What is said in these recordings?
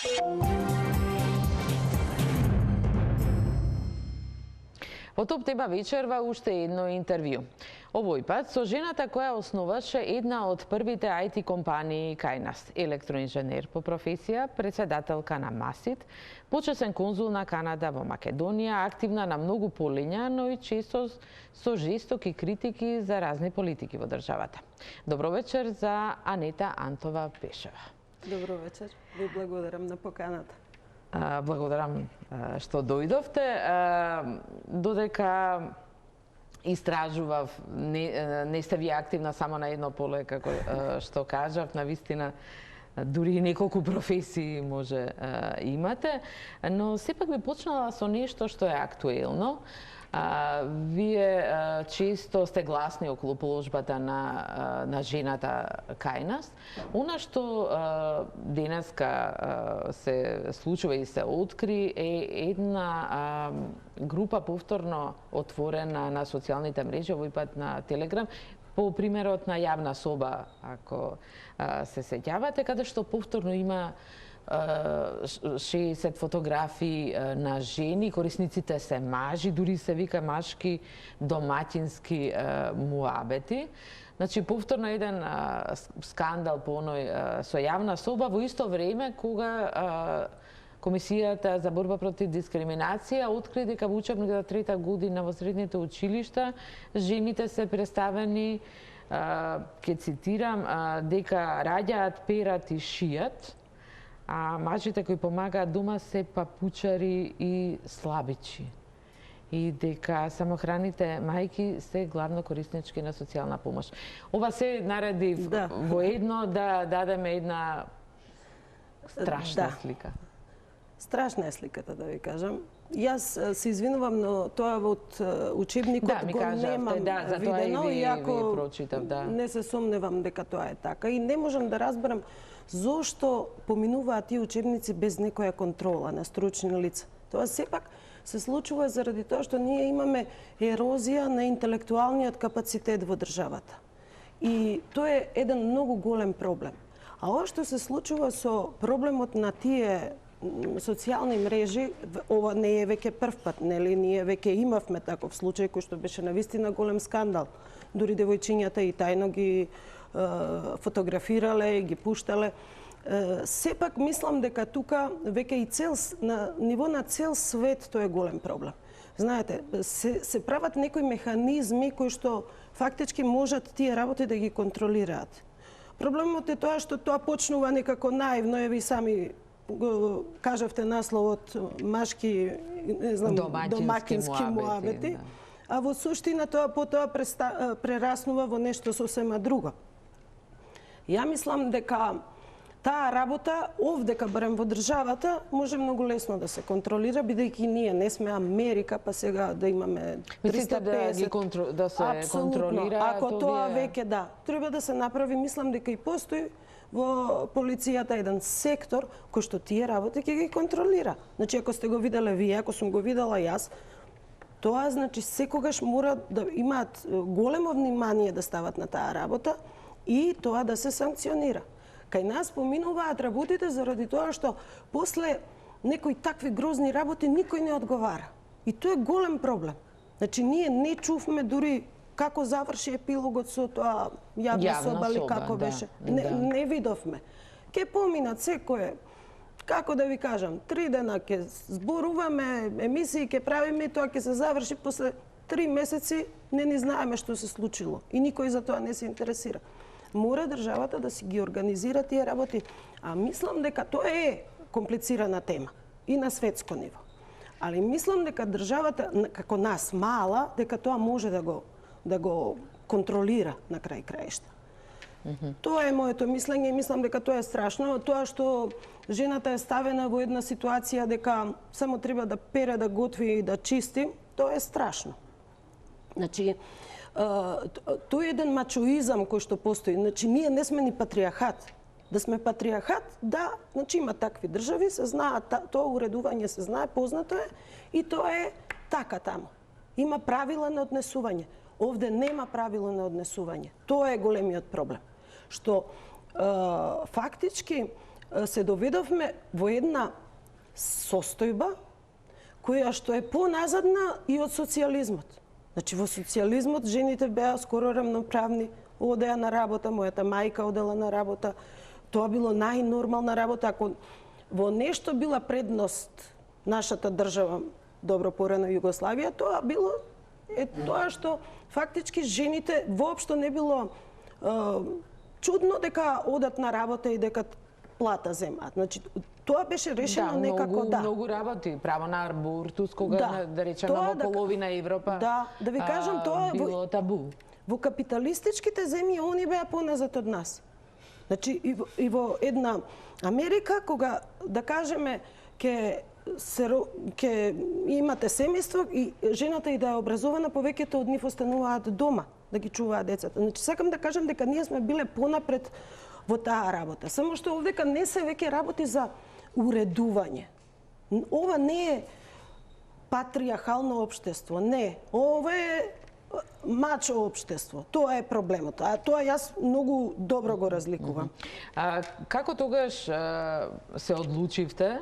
Во топ тема вечерва уште едно интервју. Овој пат со жената која основаше една од првите IT компании кај нас, електроинженер по професија, председателка на МАСИТ, почесен конзул на Канада во Македонија, активна на многу полиња, но и често со жестоки критики за разни политики во државата. Добро вечер за Анета Антова Пешева. Добро вечер. Ви благодарам на поканата. Благодарам што дојдовте. Додека истражував, не сте ви активна само на едно поле, како што кажав, навистина дури неколку професии може имате, но сепак би почнала со нешто што е актуелно. Вие често сте гласни околу положбата на жената кај нас. Она што денеска се случува и се откри е една група повторно отворена на социјалните мрежи, овој пат на Телеграм, по примерот на Јавна соба, ако се сеќавате, каде што повторно има 60 фотографии на жени, корисниците се мажи, дури се вика машки домаќински муабети. Значи, повторно еден скандал по оној со Јавна соба, во исто време кога Комисијата за борба против дискриминација откри дека во учебната трета година во средните училишта жените се представени, ќе цитирам, дека раѓаат, перат и шијат, а мажите кои помагаат дома се папучари и слабичи. И дека самохраните мајки се главно кориснички на социјална помош. Ова се наредив во едно да дадеме една страшна слика. Страшна е сликата, да ви кажам. Јас се извинувам, но тоа од учебникот го немам видено, иако не се сомневам дека тоа е така. И не можам да разберам зошто поминуваат тие учебници без некоја контрола на стручни лица. Тоа сепак се случува заради тоа што ние имаме ерозија на интелектуалниот капацитет во државата. И тоа е еден многу голем проблем. А ова што се случува со проблемот на тие социјални мрежи, ова не е веќе прв пат, нели? Ние веќе имавме таков случај кој што беше навистина голем скандал. Дури девојчињата и тајно ги фотографирале, ги пуштале. Сепак мислам дека тука веќе и на ниво на цел свет тоа е голем проблем. Знаете, се прават некои механизми кои што фактички можат тие работи да ги контролираат. Проблемот е тоа што тоа почнува некако наивно, ви сами го кажавте насловот машки, не знам, домакински муабети, а во суштина тоа потоа прераснува во нешто сосема друго. Ја мислам дека таа работа овдека барем во државата може многу лесно да се контролира, бидејќи ние не сме Америка, па сега да имаме 350 да се контролира. Ако тоа веќе треба да се направи, мислам дека и постои во полицијата еден сектор кој што тие работи ќе ги контролира. Значи, ако сте го виделе вие, ако сум го видела јас, тоа значи секогаш мора да имаат големо внимание да стават на таа работа и тоа да се санкционира. Кај нас поминуваат работите заради тоа што после некои такви грозни работи никој не одговара. И тоа е голем проблем. Значи, ние не чувме дури како заврши епилогот со тоа Јавна соба или како беше. Не видовме. Ке поминат секое, како да ви кажам, 3 дена ке зборуваме, емисии ке правиме, тоа ке се заврши после 3 месеци, не ни знаеме што се случило и никој за тоа не се интересира. Мора државата да си ги организира тие работи, а мислам дека тоа е комплицирана тема и на светско ниво. Али мислам дека државата како нас мала, дека тоа може да го контролира на крај краишта. Тоа е моето мислење и мислам дека тоа е страшно. Тоа што жената е ставена во една ситуација дека само треба да пере, да готви и да чисти, тоа е страшно. Значи, тоа е еден мачоизам кој што постои. Значи, ние не сме ни патриархат. Да сме патриархат, значи има такви држави, се знаат, тоа уредување се знае, познато е и тоа е така таму. Има правила на однесување. Овде нема правила на однесување. Тоа е големиот проблем. Што фактички се доведовме во една состојба која што е поназадна и од социјализмот. Значи во социјализмот жените беа скоро рамноправни, одеа на работа, мојата мајка одела на работа. Тоа било најнормална работа. Ако во нешто била предност нашата држава, добро порано Југославија, тоа било тоа што фактички жените воопшто не било чудно дека одат на работа и дека плата земаат. Значи тоа беше решено некако многу работи, право на абортус, кога да речеме во половина Европа. Да ви кажам, тоа било табу. Во капиталистичките земји они беа поназад од нас. Значи и во една Америка кога да кажеме ќе имате семејство и жената и да е образована, повеќето од нив остануваат дома да ги чуваат децата. Значи сакам да кажам дека ние сме биле понапред во таа работа. Само што овдека не се веќе работи за уредување. Ова не е патриархално општество, не. Ова е мачо општество. Тоа е проблемот. А тоа јас многу добро го разликувам. Како тогаш се одлучивте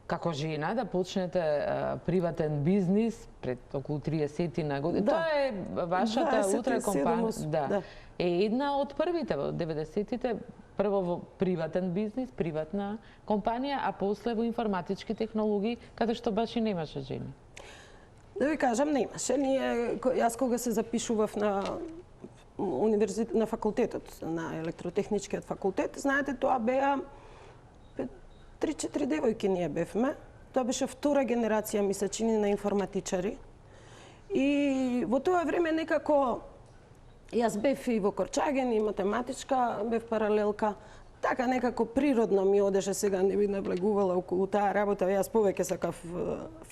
како жена да почнете приватен бизнис пред околу 30 на години? Тоа е вашата утре компанија. Е една од првите во 90-тите, прво во приватен бизнис, приватна компанија, а после во информатички технологии, каде што баш и немаше жени. Да ви кажам, немаше. Јас кога се запишував на на факултетот, на електротехничкиот факултет, знаете, тоа беа 3-4 девојки ние бевме. Тоа беше втора генерација, ми се чини, на информатичари. И во тоа време некако јас бев и во Корчаген, и математичка, бев паралелка. Така некако природно ми одеше, сега не би навлегувала околу таа работа. Јас повеќе сакав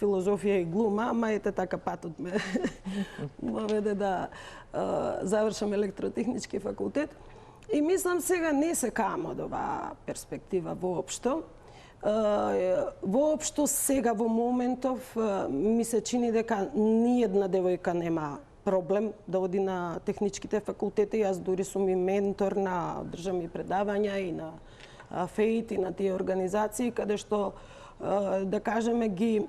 филозофија и глума, ама ете така патот ме доведе да завршам електротехнички факултет. И мислам сега не се каам од оваа перспектива воопшто. Воопшто сега во моментов ми се чини дека ниедна девојка нема проблем да оди на техничките факултети. Јас дури сум и ментор на држам и предавања и на ФЕИТ и на тие организации каде што да кажеме ги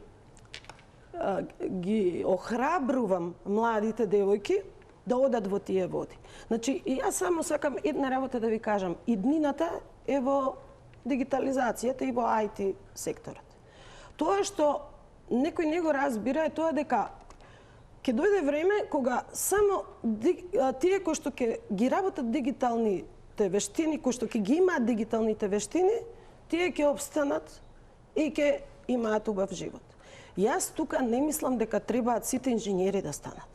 охрабрувам младите девојки да одат во тие води. Значи, и јас само сакам една работа да ви кажам. Иднината е во дигитализацијата и во IT секторот. Тоа што некој не го разбира е тоа дека ќе дојде време кога само тие кои што ќе ги работат дигиталните вештини, кои што ќе ги имаат дигиталните вештини, тие ќе обстанат и ќе имаат убав живот. Јас тука не мислам дека требаат сите инженери да станат.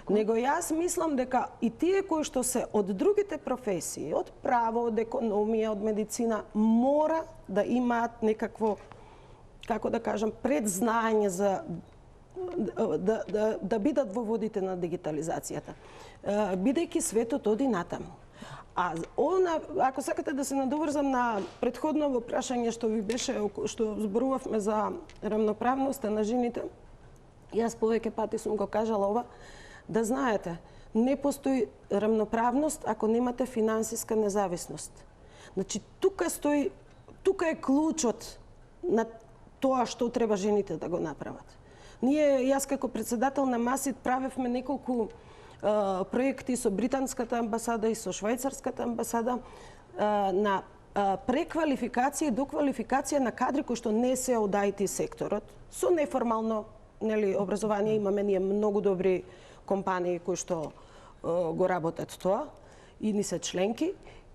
Него јас мислам дека и тие кои што се од другите професии, од право, од економија, од медицина, мора да имаат некакво, како да кажам, предзнаење за да бидат во водите на дигитализацијата. Бидејќи светот оди натаму. Ако сакате да се надоврзам на претходно прашање што ви беше, што зборувавме за рамноправноста на жените, јас повеќе пати сум го кажала ова, да знаете, не постои рамноправност ако немате финансиска независност. Значи, тука е клучот на тоа што треба жените да го направат. Јас како председател на МАСИТ правевме неколку проекти со британската амбасада и со швајцарската амбасада на преквалификација и доквалификација на кадри кои што не се од IT секторот. Со неформално образование имаме ние многу добри компании кои што го работат тоа и ни се членки.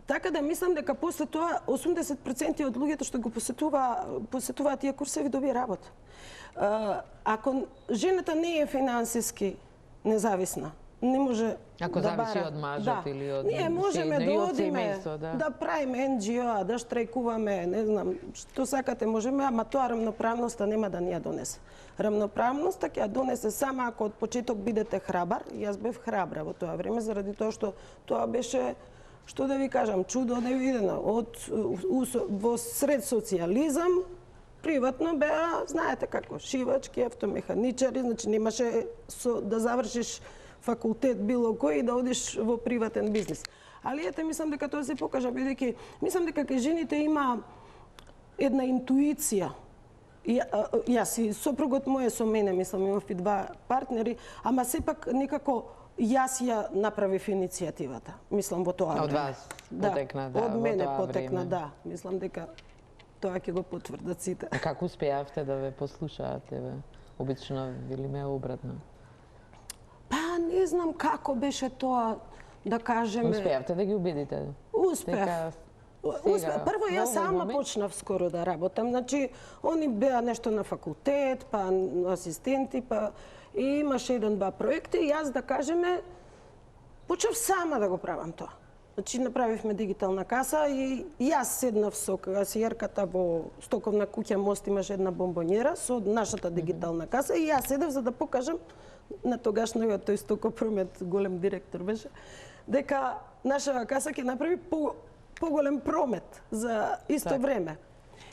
Така да мислам дека после тоа 80% од луѓето што го посетуваат тие курсеви добија работа. Ако жената не е финансиски независна, не може ако да зависи од мажот или од ние можеме да одиме да правиме NGO, да штрајкуваме, не знам, што сакате можеме, ама тоа рамноправноста нема да ни ја донесе. Рамноправноста ќе ја донесе само ако од почеток бидете храбар. Јас бев храбра во тоа време заради тоа што тоа беше, што да ви кажам, чудо невидено. Во сред социјализам приватно беа, знаете како, шивачки, автомеханичари, значи немаше да завршиш факултет било кој и да одиш во приватен бизнис. Али ете, мислам дека тоа се покажа, бидејќи мислам дека кај жените има една интуиција. Јас и сопругот мој со мене, мислам, имав и два партнери, ама сепак некако јас ја направив иницијативата. Мислам во тоа Од вас потекна, да, од мене во тоа потекна, време. да. Мислам дека тоа ќе го потврдат сите. А како успеавте да ве послушаат тебе? Обично вели ме обратно. Па не знам како беше тоа, да кажеме. Успеавте да ги убедите? Успеав. Дека Прво јас сама почнав скоро да работам. Значи, они беа нешто на факултет, па асистенти, па и имаше еден-два проекти и јас, да кажеме, почнав сама да го правам тоа. Значи, направивме дигитална каса и јас седнав со касиерката во Стоковна куќа мост, имаше една бомбонjera со нашата дигитална каса и јас седев за да покажам на тогашниот тој Стокопромет, голем директор беше, дека нашава каса ќе направи поголем промет за исто време.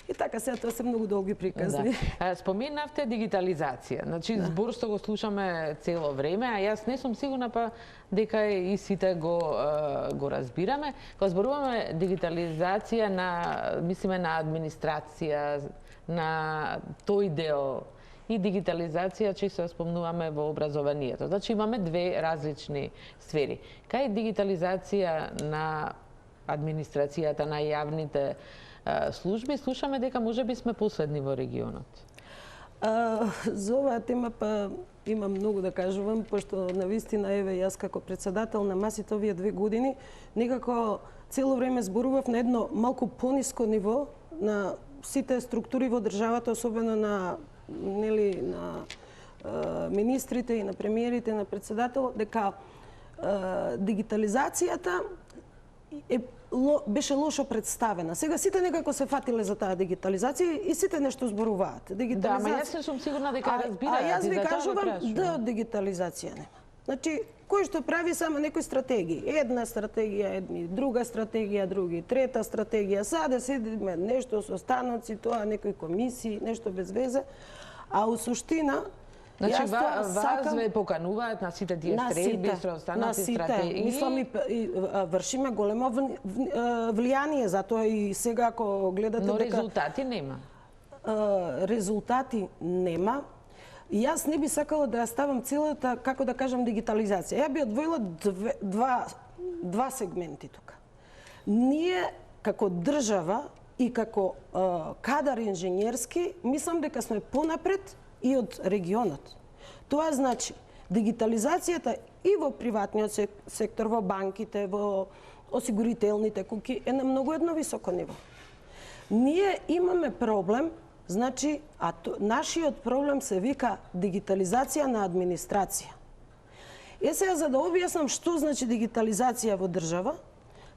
И така сега тоа се многу долги приказни. Да. Споменавте дигитализација. Значи збор што го слушаме цело време, а јас не сум сигурна па дека и сите го разбираме. Кога зборуваме дигитализација мислиме на администрација, на тој дел и дигитализација често спомнуваме во образованието. Значи имаме две различни сфери. Кај дигитализација на администрацијата, на јавните служби, слушаме дека можеби сме последни во регионот. За оваа тема па има многу да кажувам, пошто навистина еве јас како председател на масите овие 2 години некако цело време зборував на едно малку пониско ниво на сите структури во државата, особено на министрите и на премиерите, на председател, дека дигитализацијата беше лошо представена. Сега сите некако се фатиле за таа дигитализација и сите нешто зборуваат. Да, ама јас не сум сигурна дека разбираат. А јас ви кажувам да од дигитализација нема. Значи, кој што прави само некои стратегии. Една стратегија, едни, друга стратегија, други, трета стратегија. Саде седиме нешто со станоци, тоа некои комисии, нешто без везе. А у суштина, значи, вас ве покануваат на сите тие средби, со останати стратегии. Мислам и вршиме големо влијание, затоа и сега ако гледате дека... Но резултати нема. Резултати нема. Јас не би сакала да ја ставам целата, како да кажам, дигитализација. Ја би одвоила два сегменти тука. Ние, како држава и како кадар инженерски, мислам дека сме понапред и од регионот. Тоа значи, дигитализацијата и во приватниот сектор, во банките, во осигурителните куќи е на многу едно високо ниво. Ние имаме проблем, значи, нашиот проблем се вика дигитализација на администрација. Сега, за да објаснам што значи дигитализација во држава,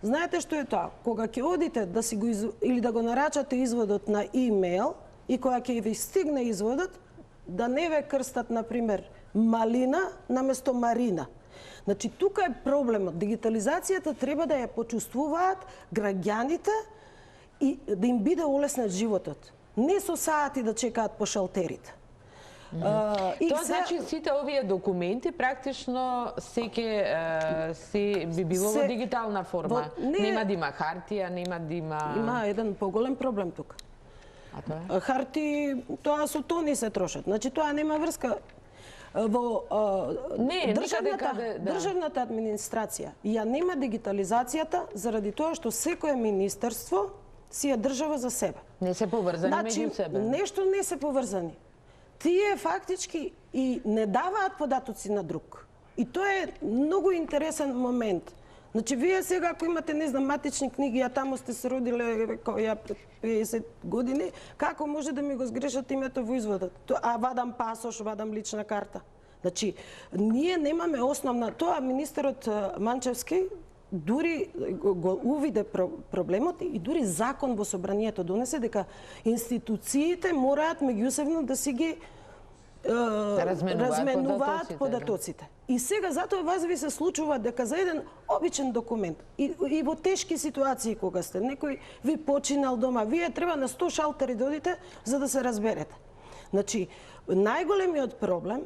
знаете што е тоа? Кога ќе одите да си го или да го нарачате изводот на имејл и кога ќе ви стигне изводот, да не ве крстат, например, Малина наместо Марина. Значи, тука е проблемот. Дигитализацијата треба да ја почувствуваат граѓаните и да им биде олеснет животот. Не со сати да чекаат по шалтерите. Тоа значи сите овие документи практично се би било во дигитална форма. Нема да има хартија, нема да има... Има еден поголем проблем тука. А тоа е? Харти, тоа со тони се трошат. Значи тоа нема врска во државната администрација. Ја нема дигитализацијата заради тоа што секое министерство си е држава за себе. Не се поврзани меѓу себе. Нешто не се поврзани. Тие фактички и не даваат податоци на друг. И тоа е многу интересен момент. Значи, вие сега, ако имате, не знам, матични книги, а тамо сте се родиле ја пред 50 години, како може да ми го сгрешат името во изводот? А вадам пасош, вадам лична карта. Значи, ние немаме основна... Тоа министерот Манчевски дури го увиде проблемот и дури закон во собранието донесе дека институциите мораат меѓусебно да си ги разменуваат податоците. И сега затоа вас ви се случува дека за еден обичен документ и во тешки ситуации кога сте некој ви починал дома, вие треба на 100 шалтери да одите за да се разберете. Значи, најголемиот проблем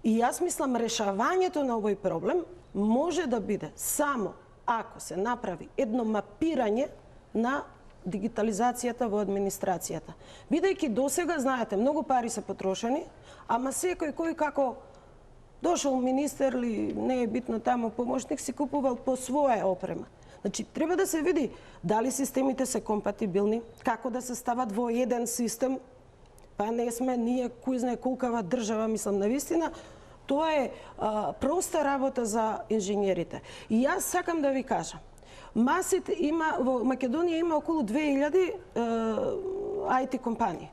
и јас мислам решавањето на овој проблем може да биде само ако се направи едно мапирање на дигитализацијата во администрацијата. Бидејќи досега, знаете, многу пари се потрошени, ама секој кој како дошол министер или не е битно таму помошник си купувал по своја опрема. Значи, треба да се види дали системите се компатибилни, како да се стават во еден систем, па не сме ние кој знае колкава држава, мислам, навистина, тоа е проста работа за инженерите. И јас сакам да ви кажам, Масит има, во Македонија има околу 2000 IT компании.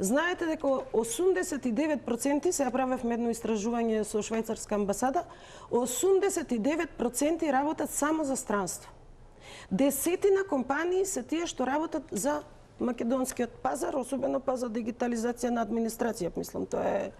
Знаете дека 89% се правевме едно истражување со швајцарска амбасада, 89% работат само за странство. Десетина компании се тие што работат за македонскиот пазар, особено па за дигитализација на администрација, мислам, тоа е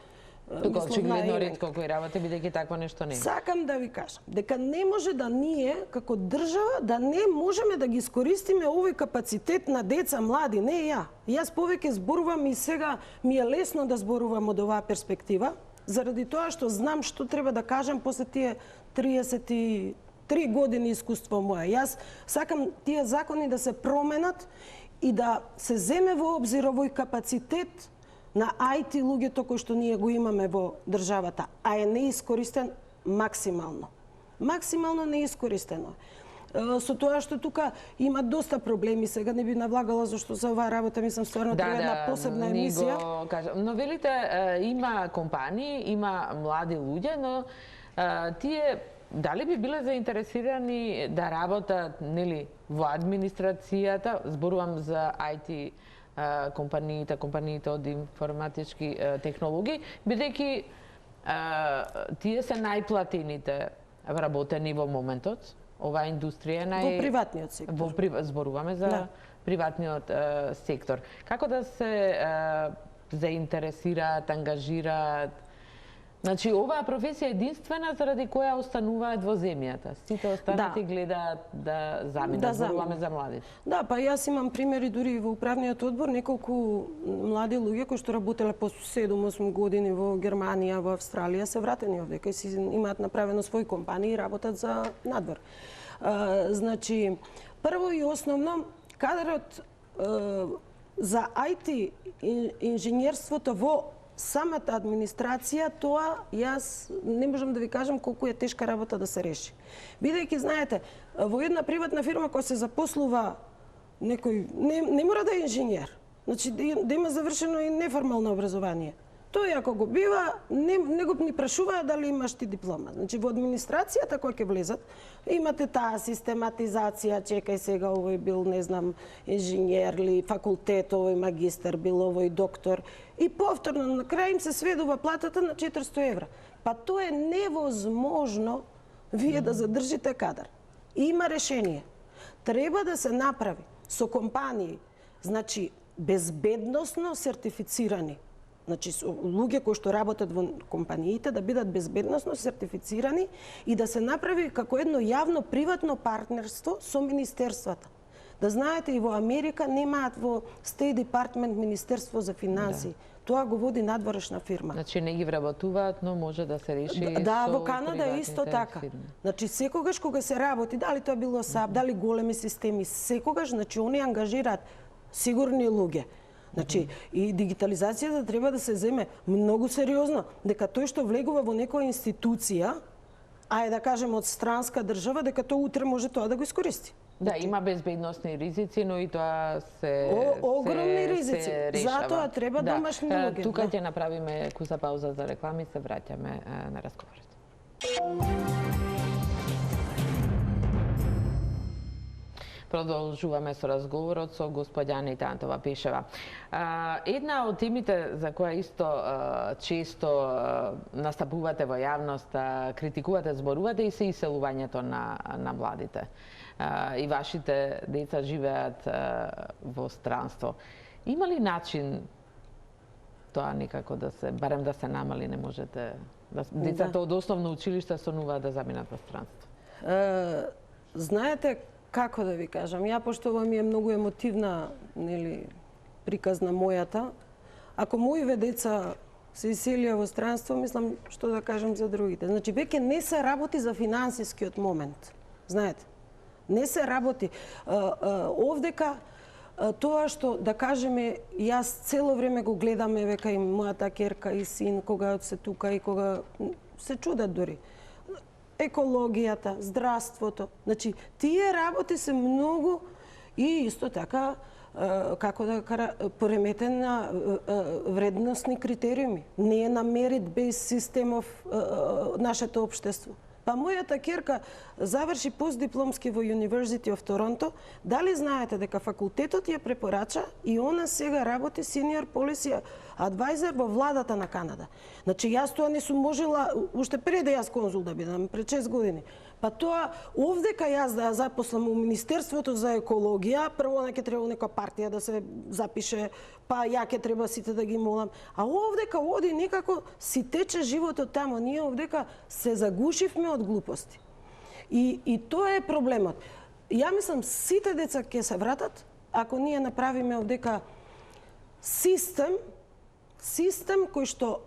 тука очигледно ретко кој работи, бидејќи такво нешто нема. Сакам да ви кажам дека не може да ние како држава да не можеме да ги искористиме овој капацитет на деца, млади, не ја. Јас повеќе зборувам и сега ми е лесно да зборувам од оваа перспектива, заради тоа што знам што треба да кажам после тие 33 години искуство моја. Јас сакам тие закони да се променат и да се земе во обзир овој капацитет на IT луѓето кои што ние го имаме во државата, а е неискористен максимално. Максимално неискористено. Со тоа што тука има доста проблеми, сега не би навлагала зашто за оваа работа мислам стварно треба една посебна емисија. Но велите има компании, има млади луѓе, но тие дали би биле заинтересирани да работат, нели, во администрацијата, зборувам за IT компаниите од информатички технологии, бидејќи тие се најплатените вработени во моментот. Оваа индустрија е во приватниот сектор. Зборуваме за приватниот сектор. Како да се заинтересираат, ангажираат? Значи, оваа професија е единствена заради која остануваат во земјата. Сите останати гледаат да заминат, зборуваме за младите. Да, па јас имам примери дури во управниот одбор, неколку млади луѓе кои што работеле по 7-8 години во Германија, во Австралија, се вратени овде, кои си имаат направено своји компании и работат за надвор. Значи, прво и основно, кадрот за IT инженерството во самата администрација, тоа јас не можам да ви кажам колку е тешка работа да се реши. Бидејќи, знаете, во една приватна фирма која се запослува некој, не мора да е инженер, значи да има завршено и неформално образование. Тој ако го бива, не го ни прашуваат дали имаш ти диплома. Значи во администрацијата која ќе влезат, имате таа систематизација, чекај сега овој бил, не знам, инженер или факултет, овој магистар бил, овој доктор. И повторно на крај им се сведува платата на 400 евра. Па тоа е невозможно вие да задржите кадар. Има решение. Треба да се направи со компании, значи безбедносно сертифицирани. Значи, луѓе кои што работат во компаниите да бидат безбедносно сертифицирани и да се направи како едно јавно-приватно партнерство со министерствата. Да знаете, и во Америка немаат во State Department Министерство за финансии. Тоа го води надворешна фирма. Значи не ги вработуваат, но може да се реши Да, со во Канада е исто така. Значи секогаш кога се работи, дали тоа било САП, дали големи системи, секогаш, значи они ангажираат сигурни луѓе. Значи, и дигитализацијата треба да се земе многу сериозно, дека тој што влегува во некоја институција, да кажем од странска држава, дека тоа утре може тоа да го искористи. Да, има безбедносни ризици, но и тоа се огромни ризици. Затоа треба домашни луѓе. Тука ќе направиме куса пауза за реклами, се враќаме на разговорот. Продолжуваме со разговорот со господја Анита Антова-Пешева. Една од темите за која исто често настапувате во јавност, критикувате, зборувате и се иселувањето на младите. И вашите деца живеат во странство. Има ли начин тоа некако да се, барем да се намали, не можете, децата од основно училиште сонуваат да заминат во странство? Знаете, како да ви кажам, ја пошто ова ми е многу емотивна, нели, приказна мојата, ако моите деца се иселија во странство, мислам што да кажам за другите. Значи веќе не се работи за финансискиот момент. Знаете, Не се работи. Овдека тоа што, да кажеме, јас цело време го гледам, века и мојата ќерка и син, кога се тука и кога се чудат дори. Екологијата, здравството. Значи, тие работи се многу и исто така, како да кажа, пореметен на вредностни критериуми. Не е на merit-based системов нашето општество. Па мојата ќерка заврши постдипломски во University of Toronto. Дали знаете дека факултетот ја препорача и она сега работи senior policy advisor во владата на Канада. Значи јас тоа не сум можела уште пред да јас конзул да бидам, пред 6 години. Па тоа овдека јас да ја запослам у Министерството за екологија, прво ќе треба нека партија да се запише, па ја ќе треба сите да ги молам. А овдека оди некако си тече животот тамо. Ние овдека се загушивме од глупости. И тоа е проблемот. Ја мислам сите деца ќе се вратат ако ние направиме овдека систем кој што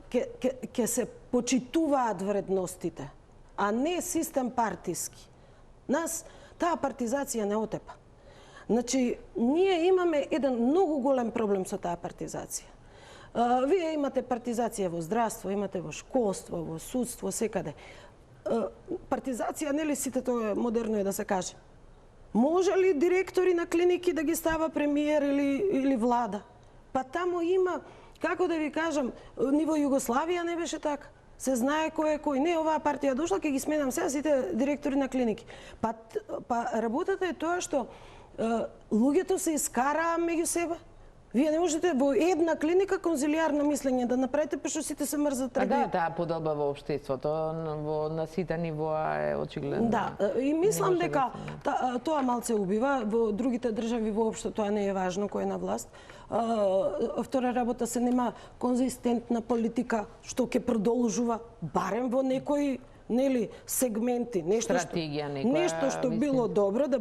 ќе се почитуваат вредностите, а не систем партиски. Нас таа партизација не отепа. Значи, ние имаме еден многу голем проблем со таа партизација. Вие имате партизација во здравство, имате во школство, во судство, секаде. Партизација, нели сите тоа модерно е да се каже. Може ли директори на клиники да ги става премиер или влада? Па тамо има, како да ви кажам, ни во Југославија не беше така. Се знае кој е кој. Не, оваа партија дошла, ќе ги сменам сега сите директори на клиники. Па работата е тоа што луѓето се искараа меѓу себе. Вие не можете во една клиника конзилијарно мислење да направите, па што сите се мрзат тргни. Да, таа поделба во општеството на сите нивоа е очигледно. Да, и мислам дека тоа малце убива, во другите држави воопшто тоа не е важно кој е на власт. Втора работа се нема конзистентна политика што ќе продолжува барем во некои сегменти, нешто што било добро да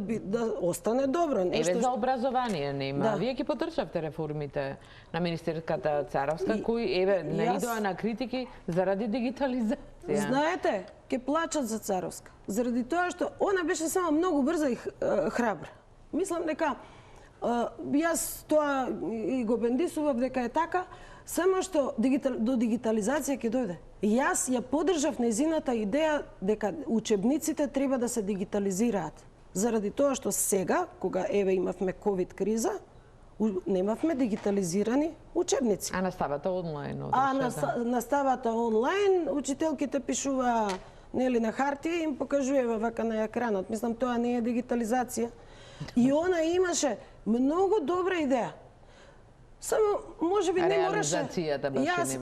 остане добро. Еве за образование нема. Вие ќе поддржавте реформите на министерката Царовска, кои не идоа на критики заради дигитализација. Знаете, ќе плачат за Царовска, заради тоа што она беше само многу брза и храбра. Мислам дека јас тоа и го бендисував дека е така, само што до дигитализација ќе дојде. Јас ја поддржав нејзината идеја дека учебниците треба да се дигитализираат. Заради тоа што сега, кога имавме ковид криза, немавме дигитализирани учебници. А наставата онлайн? Наставата онлайн, учителките пишуваа на хартија и им покажува вака на екранот. Мислам, тоа не е дигитализација. И она имаше многу добра идеја. Само можеби не мораше.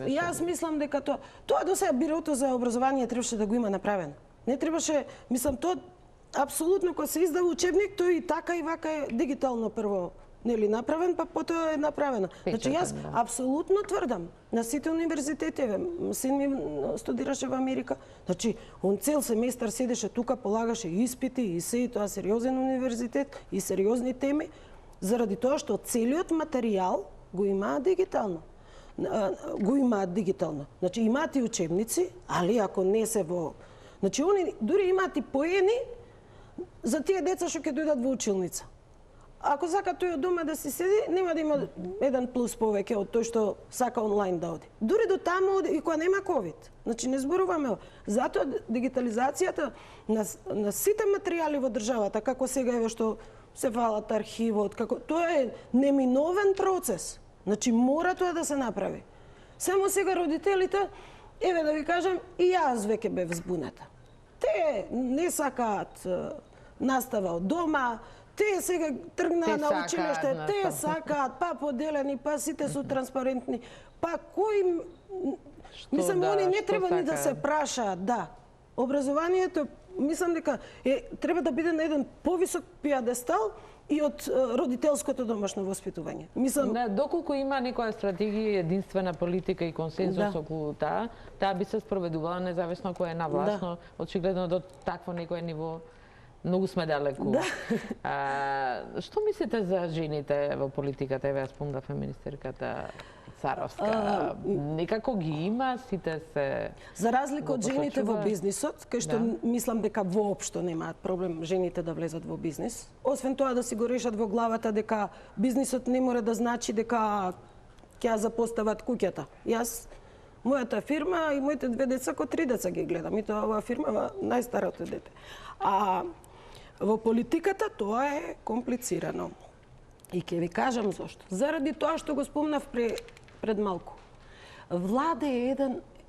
Јас мислам дека тоа до сега Бирото за образование требаше да го има направено. Не требаше, мислам, тоа апсолутно кога се издава учебник, тој и така и вака е дигитално прво направен, па потоа е направено. Значи јас апсолутно тврдам на сите универзитети, син ми студираше во Америка, значи он цел семестар седеше тука, полагаше испити и се, и тоа сериозен универзитет и сериозни теми, заради тоа што целиот материјал го имаат дигитално. Значи имаат и учебници, али ако не се во... Значи они дури имаат и поени за тие деца што ќе дојдат во училница. Ако сака тој од дома да си седи, нема да има еден плюс повеќе од тој што сака онлайн да оди. Дури до таму и кога нема ковид. Значи не зборуваме. Затоа дигитализацијата на сите материјали во државата, како сега што се фалат архивот, тоа е неминовен процес. Значи мора тоа да се направи. Само сега родителите, да ви кажам, и јас веќе бев збуната. Те не сакаат настава од дома, те сега тргнаа на училиште, те сакаат, па поделени, па сите су транспарентни. Па кој... Мислам, они не треба ни да се прашаат, да. Образованието, мислам дека треба да биде на еден повисок пиадестал и од родителското домашно воспитување. Мислам... Доколку има некоја стратегија, единствена политика и консензус околу таа би се спроведувала независно кој е на власт, но очигледно до такво некое ниво Многу сме далеку. Што мислите за жените во политиката? Еве, ја спомнав министерката Царовска. Некако ги има, сите се... За разлика од жените во бизнисот, кај што мислам дека воопшто немаат проблем жените да влезат во бизнис. Освен тоа да си го решат во главата дека бизнисот не мора да значи дека ќе ја запостават куќата. Јас, мојата фирма и моите две деца, ко 3 деца ги гледам. И тоа оваа фирма најстарото дете. А во политиката тоа е комплицирано. И ќе ви кажам зошто. Заради тоа што го спомнав пред малку. Владе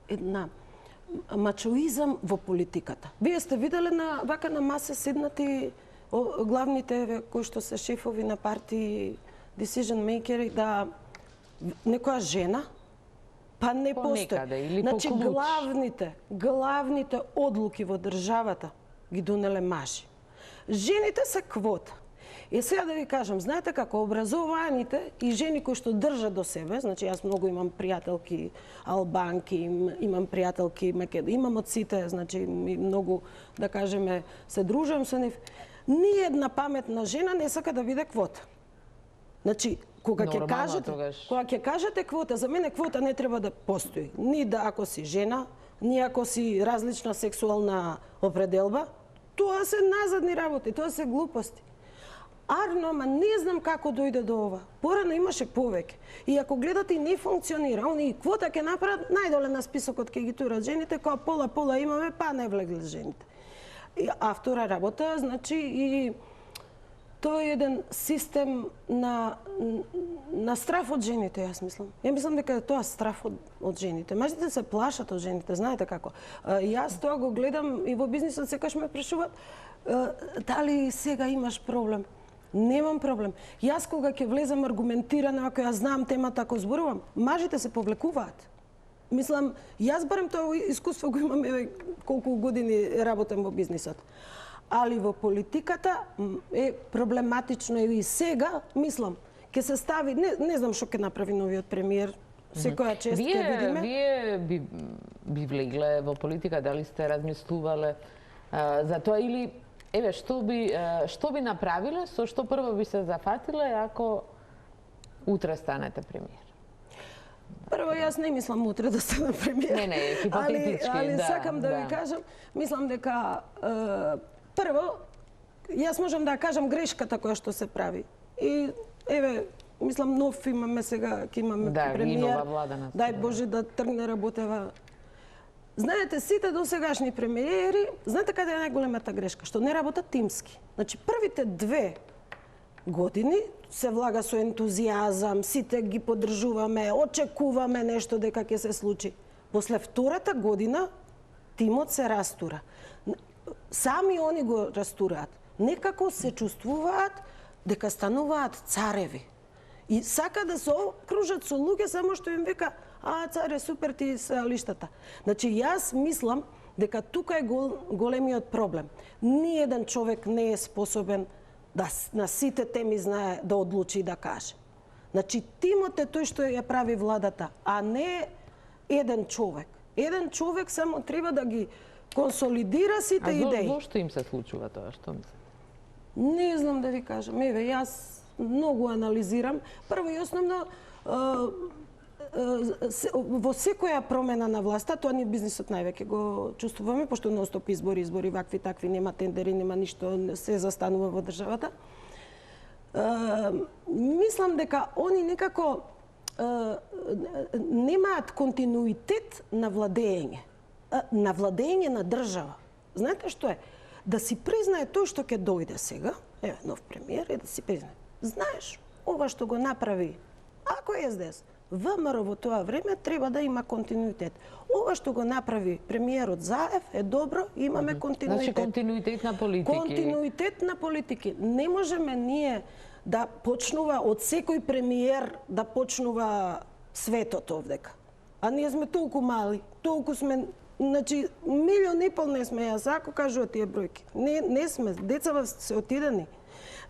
една мачоизам во политиката. Вие сте виделе на масе седнати главните кои што се шефови на партии, decision makeri, да некоја жена па не постои. Значи главните одлуки во државата ги донеле мажи. Жените се квота. И сега да ви кажам, знаете како образованите и жени кои што држат до себе, значи јас многу имам пријателки албанки, имам пријателки македонски, имам од сите, значи многу, да кажеме, се дружам со нив. Ни една паметна жена не сака да биде квота. Значи, кога ќе кажете квота, за мене квота не треба да постои. Ни да ако си жена, ни ако си различна сексуална определба, тоа се назадни работи, тоа се глупости. Арно, ама не знам како дојде до ова. Порано имаше повеќе. И ако гледате и не функционира, они квота ќе направат најдоле на списокот ќе ги турат жените, која пола имаме, па не влегле жените. А втора работа, значи и тоа е еден систем на страф од жените, јас мислам. Ја мислам дека тоа страф од жените. Мажите се плашат од жените, знаете како. Јас тоа го гледам и во бизнисот секогаш ме прашуваат дали сега имаш проблем. Немам проблем. Јас кога ќе влезам аргументирано, ако ја знам темата, ако зборувам, мажите се повлекуваат. Мислам, јас барем тоа искуство го имам, колку години работам во бизнисот. Али во политиката е проблематично и сега, мислам, ќе се стави, не знам што ќе направи новиот премиер, секоја чест ќе видиме. Вие би влегле во политика, дали сте размислувале за тоа или еве што би направиле, со што прво би се зафатиле ако утре станете премиер? Прво, јас не мислам утре да станам премиер. Не, хипотетички, али сакам да ви кажам, мислам дека прво, јас можам да кажам грешката која што се прави. И еве, мислам нов имаме сега, ќе имаме премиер. Дај Боже да тргне работева. Знаете, сите досегашни премиери, знаете каде е најголемата грешка? Што не работат тимски. Значи, првите 2 години се влага со ентузијазам, сите ги поддржуваме, очекуваме нешто дека ќе се случи. После втората година тимот се растура. Сами они го растураат. Некако се чувствуваат дека стануваат цареви. И сака да се окружат со луѓе само што им вика царе, супер ти се лиштата. Значи, јас мислам дека тука е големиот проблем. Ниеден човек не е способен да на сите теми знае да одлучи и да каже. Значи, тимот е тој што ја прави владата, а не еден човек. Еден човек само треба да ги консолидира сите идеи. А зошто им се случува тоа? Што мислите? Не знам да ви кажам. Еве, јас многу анализирам. Прво и основно, во секоја промена на власта, тоа ние бизнисот највеќе го чувствуваме, пошто ностоп избори, вакви, такви, нема тендери, нема ништо, се застанува во државата. Мислам дека они некако немаат континуитет на владење на држава. Знаете што е? Да си признае тој што ќе дојде сега, еве нов премиер, и да си признае. Знаеш, ова што го направи, ако е СДС, ВМРО во тоа време треба да има континуитет. Ова што го направи премиерот Заев е добро, имаме континуитет. Значи континуитет на политики. Континуитет на политики. Не можеме ние да почнува од секој премиер да почнува светот овдека. А ние сме толку мали, толку сме, значи 1,5 милион не сме, јас ако кажува тие бројки. Не сме, децава се отидени.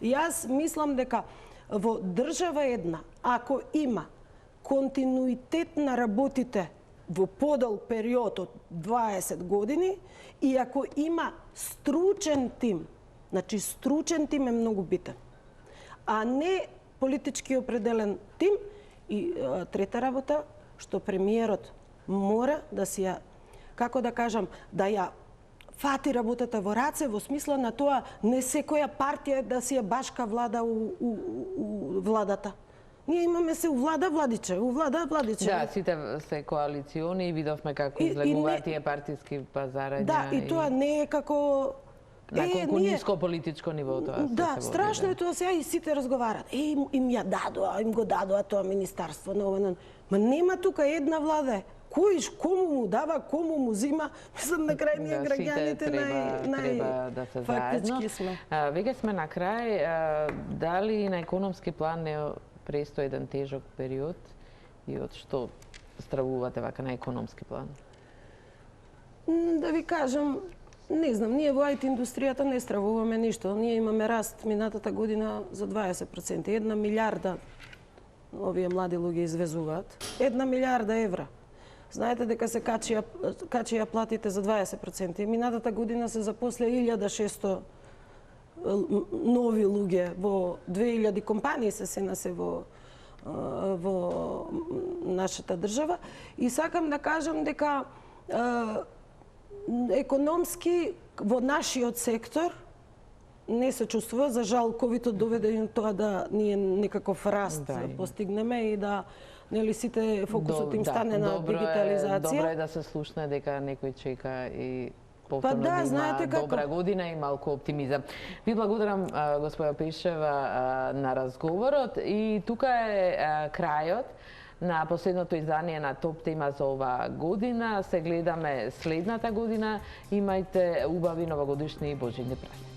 Јас мислам дека во држава една, ако има континуитет на работите во подолг период од 20 години и ако има стручен тим Значи, стручен тим е многу битен, а не политички определен тим. И трета работа, што премиерот мора да си ја, како да кажам, да ја фати работата во раце, во смисла на тоа не секоја партија да си ја башка влада у владата. Ние имаме се у влада владиче, у влада владиче. Да, сите се коалициони и видовме како излегуваат тие партиски пазарања. Да, и тоа не е како на колку ниско политичко ниво тоа. Да, страшно е тоа сега и сите разговарат. Им ја дадоа, им го дадоа тоа министерство на ова. Ма нема тука една влада. Кој кому му дава, кому му зима, мислам на крај ние граѓаните треба да се фактички сме. Веќе сме на крај, дали на економски план не престои еден тежок период и од што стравувате вака на економски план? Да ви кажам, не знам, ние во IT индустријата не стравуваме ништо. Ние имаме раст минатата година за 20%. 1 милиарда овие млади луѓе извезуваат. 1 милиарда евра. Знаете дека се качија платите за 20%. И минатата година се запосле 1600 нови луѓе во 2000 компании се сенасе во нашата држава. И сакам да кажам дека економски во нашиот сектор не се чувствува. За жал, ковидот доведе до тоа да ние некаков раст постигнеме и да нели сите фокусот им стане на дигитализација. Добро е да се слушне дека некој чека и повторно да има добра година и малку оптимизам. Ви благодарам, господа Пешева, на разговорот. И тука е крајот на последното издание на Топ тема за оваа година. Се гледаме следната година. Имајте убави новогодишни и божидни празници.